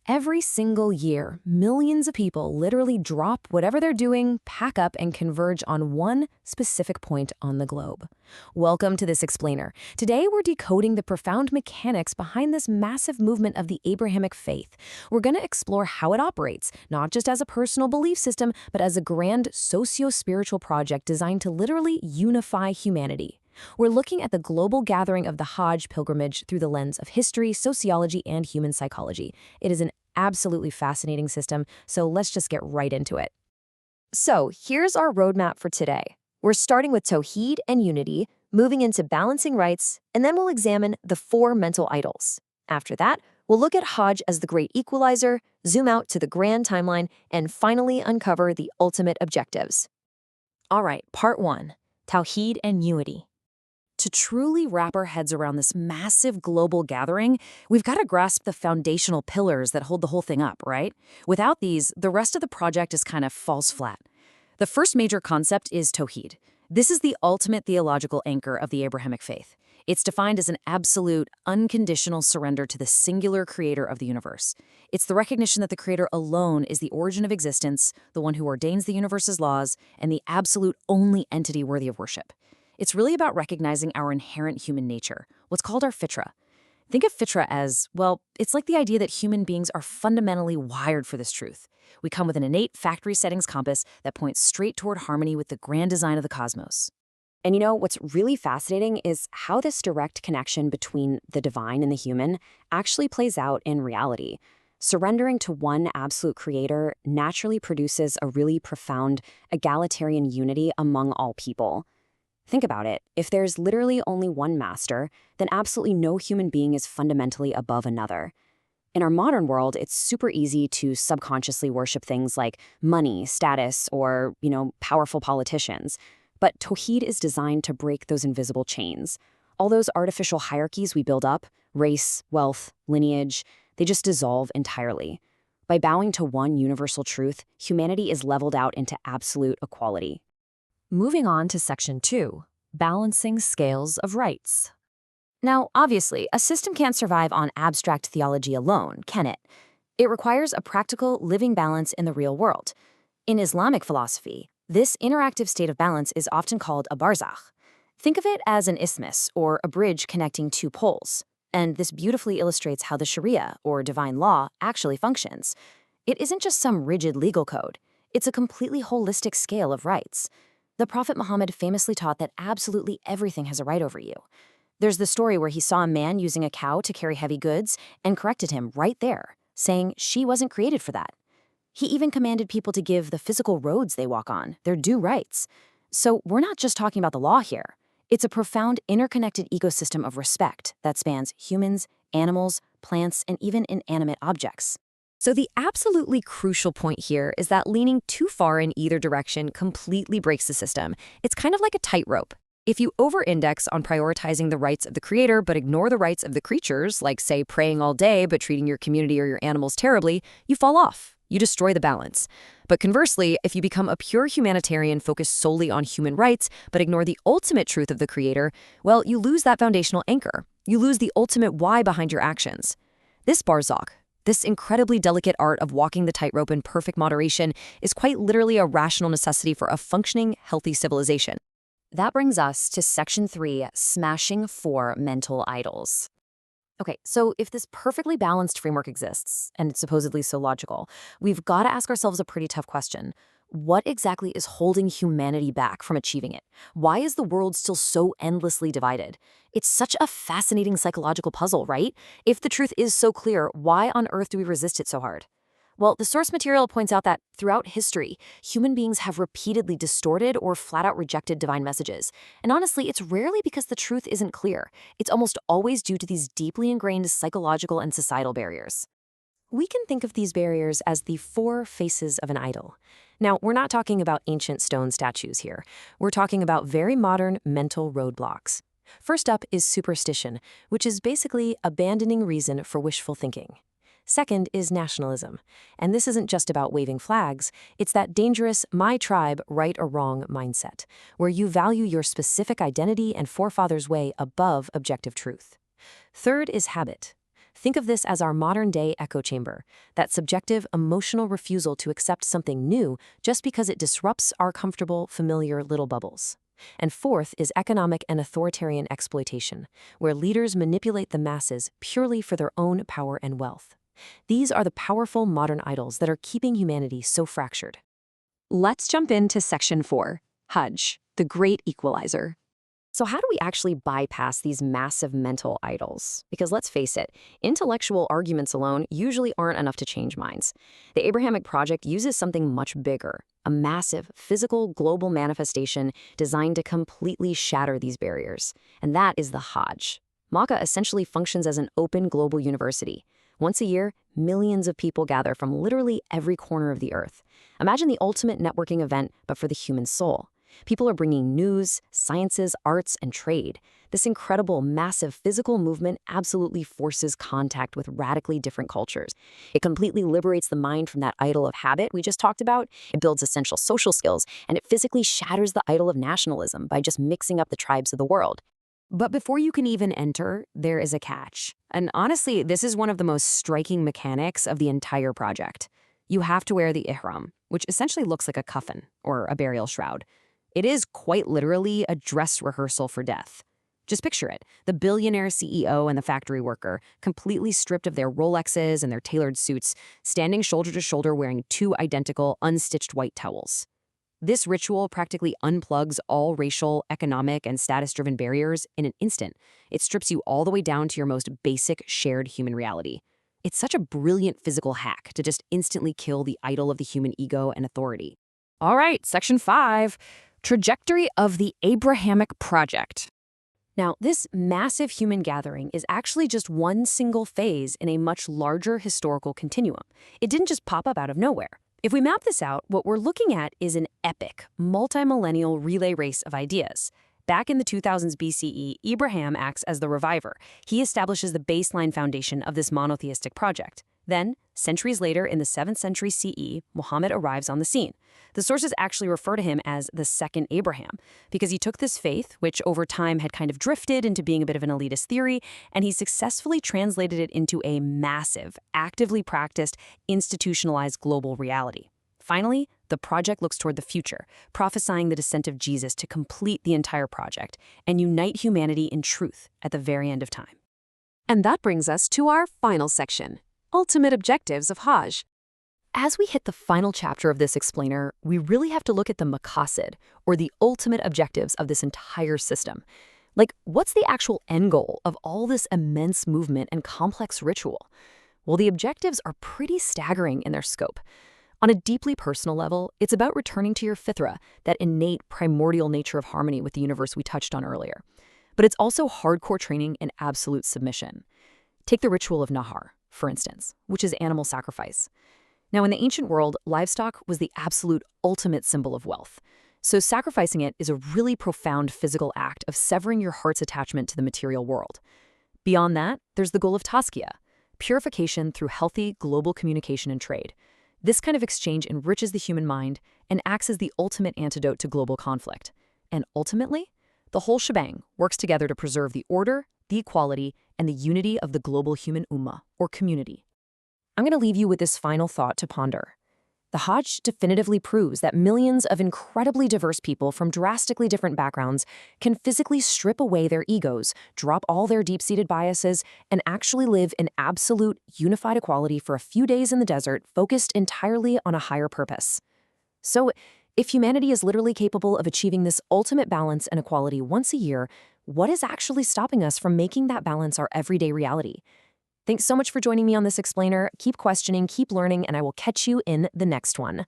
Every single year, millions of people literally drop whatever they're doing, pack up, and converge on one specific point on the globe. Welcome to this explainer. Today, we're decoding the profound mechanics behind this massive movement of the Abrahamic faith. We're going to explore how it operates, not just as a personal belief system, but as a grand socio-spiritual project designed to literally unify humanity. We're looking at the global gathering of the Hajj pilgrimage through the lens of history, sociology, and human psychology. It is an absolutely fascinating system, so let's just get right into it. So here's our roadmap for today. We're starting with Tawheed and unity, moving into balancing rights, and then we'll examine the four mental idols. After that, we'll look at Hajj as the great equalizer, zoom out to the grand timeline, and finally uncover the ultimate objectives. All right, part one, Tawheed and unity. To truly wrap our heads around this massive global gathering, we've got to grasp the foundational pillars that hold the whole thing up, right? Without these, the rest of the project is kind of falls flat. The first major concept is Tawheed. This is the ultimate theological anchor of the Abrahamic faith. It's defined as an absolute, unconditional surrender to the singular creator of the universe. It's the recognition that the creator alone is the origin of existence, the one who ordains the universe's laws, and the absolute only entity worthy of worship. It's really about recognizing our inherent human nature, what's called our fitra. Think of fitra as, well, it's like the idea that human beings are fundamentally wired for this truth. We come with an innate factory settings compass that points straight toward harmony with the grand design of the cosmos. And you know, what's really fascinating is how this direct connection between the divine and the human actually plays out in reality. Surrendering to one absolute creator naturally produces a really profound egalitarian unity among all people. Think about it. If there's literally only one master, then absolutely no human being is fundamentally above another. In our modern world, it's super easy to subconsciously worship things like money, status, or, powerful politicians. But Tawheed is designed to break those invisible chains. All those artificial hierarchies we build up, race, wealth, lineage, they just dissolve entirely. By bowing to one universal truth, humanity is leveled out into absolute equality. Moving on to Section 2, Balancing Scales of Rights. Now, obviously, a system can't survive on abstract theology alone, can it? It requires a practical, living balance in the real world. In Islamic philosophy, this interactive state of balance is often called a barzakh. Think of it as an isthmus, or a bridge connecting two poles. And this beautifully illustrates how the Sharia, or divine law, actually functions. It isn't just some rigid legal code. It's a completely holistic scale of rights. The Prophet Muhammad famously taught that absolutely everything has a right over you. There's the story where he saw a man using a cow to carry heavy goods and corrected him right there, saying she wasn't created for that. He even commanded people to give the physical roads they walk on their due rights. So we're not just talking about the law here. It's a profound interconnected ecosystem of respect that spans humans, animals, plants, and even inanimate objects. So the absolutely crucial point here is that leaning too far in either direction completely breaks the system. It's kind of like a tightrope. If you over-index on prioritizing the rights of the creator but ignore the rights of the creatures, like, say, praying all day but treating your community or your animals terribly, you fall off. You destroy the balance. But conversely, if you become a pure humanitarian focused solely on human rights but ignore the ultimate truth of the creator, well, you lose that foundational anchor. You lose the ultimate why behind your actions. This barzakh, this incredibly delicate art of walking the tightrope in perfect moderation, is quite literally a rational necessity for a functioning, healthy civilization. That brings us to Section 3, Smashing 4 Mental Idols. Okay, so if this perfectly balanced framework exists, and it's supposedly so logical, we've got to ask ourselves a pretty tough question. What exactly is holding humanity back from achieving it? Why is the world still so endlessly divided? It's such a fascinating psychological puzzle, right? If the truth is so clear, why on earth do we resist it so hard? Well, the source material points out that throughout history, human beings have repeatedly distorted or flat-out rejected divine messages. And honestly, it's rarely because the truth isn't clear. It's almost always due to these deeply ingrained psychological and societal barriers. We can think of these barriers as the four faces of an idol. Now, we're not talking about ancient stone statues here. We're talking about very modern mental roadblocks. First up is superstition, which is basically abandoning reason for wishful thinking. Second is nationalism. And this isn't just about waving flags. It's that dangerous my tribe, right or wrong mindset, where you value your specific identity and forefathers' way above objective truth. Third is habit. Think of this as our modern-day echo chamber, that subjective, emotional refusal to accept something new just because it disrupts our comfortable, familiar little bubbles. And fourth is economic and authoritarian exploitation, where leaders manipulate the masses purely for their own power and wealth. These are the powerful modern idols that are keeping humanity so fractured. Let's jump into Section 4, Hajj, the Great Equalizer. So how do we actually bypass these massive mental idols? Because let's face it, intellectual arguments alone usually aren't enough to change minds. The Abrahamic project uses something much bigger, a massive, physical, global manifestation designed to completely shatter these barriers. And that is the Hajj. Makkah essentially functions as an open global university. Once a year, millions of people gather from literally every corner of the earth. Imagine the ultimate networking event, but for the human soul. People are bringing news, sciences, arts, and trade. This incredible, massive physical movement absolutely forces contact with radically different cultures. It completely liberates the mind from that idol of habit we just talked about. It builds essential social skills, and it physically shatters the idol of nationalism by just mixing up the tribes of the world. But before you can even enter, there is a catch. And honestly, this is one of the most striking mechanics of the entire project. You have to wear the ihram, which essentially looks like a coffin or a burial shroud. It is quite literally a dress rehearsal for death. Just picture it, the billionaire CEO and the factory worker, completely stripped of their Rolexes and their tailored suits, standing shoulder to shoulder wearing two identical, unstitched white towels. This ritual practically unplugs all racial, economic, and status-driven barriers in an instant. It strips you all the way down to your most basic shared human reality. It's such a brilliant physical hack to just instantly kill the idol of the human ego and authority. All right, Section 5. Trajectory of the Abrahamic project. Now, this massive human gathering is actually just one single phase in a much larger historical continuum. It didn't just pop up out of nowhere. If we map this out, what we're looking at is an epic, multi-millennial relay race of ideas. Back in the 2000s BCE, Abraham acts as the reviver. He establishes the baseline foundation of this monotheistic project. Then, centuries later, in the 7th century CE, Muhammad arrives on the scene. The sources actually refer to him as the second Abraham, because he took this faith, which over time had kind of drifted into being a bit of an elitist theory, and he successfully translated it into a massive, actively practiced, institutionalized global reality. Finally, the project looks toward the future, prophesying the descent of Jesus to complete the entire project and unite humanity in truth at the very end of time. And that brings us to our final section. Ultimate objectives of Hajj. As we hit the final chapter of this explainer, we really have to look at the maqasid, or the ultimate objectives of this entire system. Like, what's the actual end goal of all this immense movement and complex ritual? Well, the objectives are pretty staggering in their scope. On a deeply personal level, it's about returning to your fitra, that innate primordial nature of harmony with the universe we touched on earlier. But it's also hardcore training in absolute submission. Take the ritual of Nahar, for instance, which is animal sacrifice. Now, in the ancient world, livestock was the absolute ultimate symbol of wealth. So sacrificing it is a really profound physical act of severing your heart's attachment to the material world. Beyond that, there's the goal of tazkiyah, purification through healthy global communication and trade. This kind of exchange enriches the human mind and acts as the ultimate antidote to global conflict. And ultimately, the whole shebang works together to preserve the order, the equality, and the unity of the global human ummah, or community. I'm going to leave you with this final thought to ponder. The Hajj definitively proves that millions of incredibly diverse people from drastically different backgrounds can physically strip away their egos, drop all their deep-seated biases, and actually live in absolute, unified equality for a few days in the desert, focused entirely on a higher purpose. So, if humanity is literally capable of achieving this ultimate balance and equality once a year, what is actually stopping us from making that balance our everyday reality? Thanks so much for joining me on this explainer. Keep questioning, keep learning, and I will catch you in the next one.